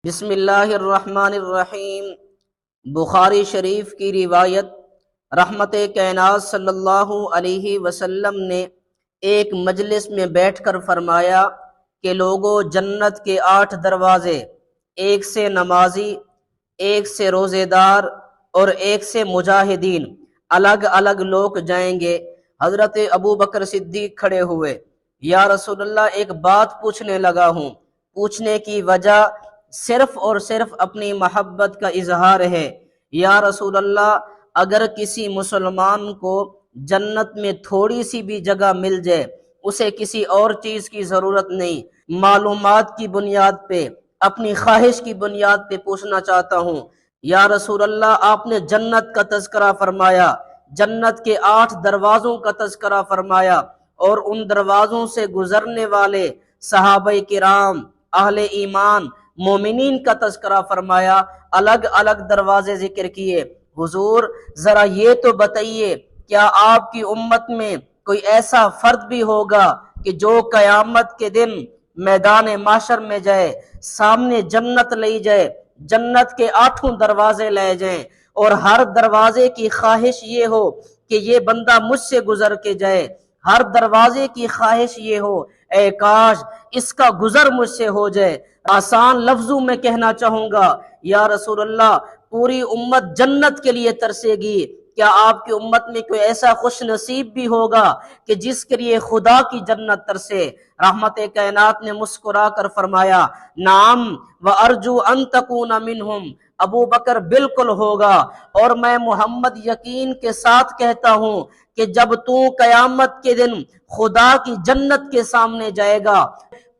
بسم اللہ الرحمن الرحیم۔ بخاری شریف کی روایت، رحمت کائنات صلی اللہ علیہ وسلم نے ایک مجلس میں بیٹھ کر فرمایا کہ لوگوں، جنت کے 8 دروازے، ایک سے نمازی، ایک سے روزے دار اور ایک سے مجاہدین، الگ الگ لوگ جائیں گے۔ حضرت ابو بکر صدیق کھڑے ہوئے، یا رسول اللہ، ایک بات پوچھنے لگا ہوں۔ پوچھنے کی وجہ صرف اور صرف اپنی محبت کا اظہار ہے۔ یا رسول اللہ، اگر کسی مسلمان کو جنت میں تھوڑی سی بھی جگہ مل جائے، اسے کسی اور چیز کی ضرورت نہیں، معلومات کی بنیاد پہ، اپنی خواہش کی بنیاد پہ پوچھنا چاہتا ہوں۔ یا رسول اللہ، آپ نے جنت کا تذکرہ فرمایا، جنت کے 8 دروازوں کا تذکرہ فرمایا، اور ان دروازوں سے گزرنے والے صحابہ کرام، اہل ایمان، مومنین کا تذکرہ فرمایا، الگ الگ دروازے ذکر کیے۔ حضور، ذرا یہ تو بتائیے، کیا آپ کی امت میں کوئی ایسا فرد بھی ہوگا کہ جو قیامت کے دن میدان معاشر میں جائے، سامنے جنت لے جائے، جنت کے 8 دروازے لے جائیں، اور ہر دروازے کی خواہش یہ ہو کہ یہ بندہ مجھ سے گزر کے جائے، ہر دروازے کی خواہش یہ ہو، اے کاش اس کا گزر مجھ سے ہو جائے۔ آسان لفظوں میں کہنا چاہوں گا، یا رسول اللہ، پوری امت جنت کے لیے ترسے گی، کیا آپ کی امت میں کوئی ایسا خوش نصیب بھی ہوگا کہ جس کے لیے خدا کی جنت ترسے؟ رحمت کائنات نے مسکرا کر فرمایا، نعم وارجو ان تکون منہم۔ ابو بکر، بالکل ہوگا، اور میں محمد یقین کے ساتھ کہتا ہوں کہ جب تو قیامت کے دن خدا کی جنت کے سامنے جائے گا،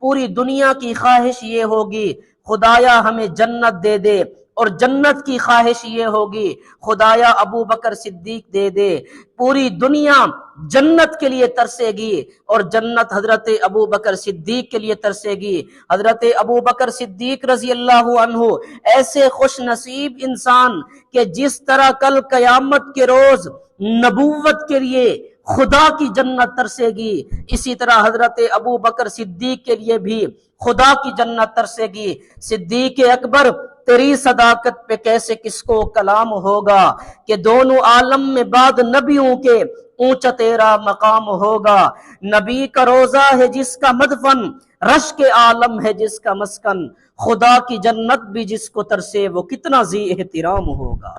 پوری دنیا کی خواہش یہ ہوگی، خدایا ہمیں جنت دے دے، اور جنت کی خواہش یہ ہوگی، خدایا ابو بکر صدیق دے دے۔ پوری دنیا جنت کے لیے ترسے گی، اور جنت حضرت ابو بکر صدیق کے لیے ترسے گی۔ حضرت ابو بکر صدیق رضی اللہ عنہ ایسے خوش نصیب انسان کہ جس طرح کل قیامت کے روز نبوت کے لیے خدا کی جنت ترسے گی، اسی طرح حضرت ابو بکر صدیق کے لیے بھی خدا کی جنت ترسے گی۔ صدیق اکبر، تیری صداقت پہ کیسے کس کو کلام ہوگا کہ دونوں عالم میں بعد نبیوں کے اونچا تیرا مقام ہوگا۔ نبی کا روزہ ہے جس کا مدفن، رش کے عالم ہے جس کا مسکن، خدا کی جنت بھی جس کو ترسے وہ کتنا ذی احترام ہوگا۔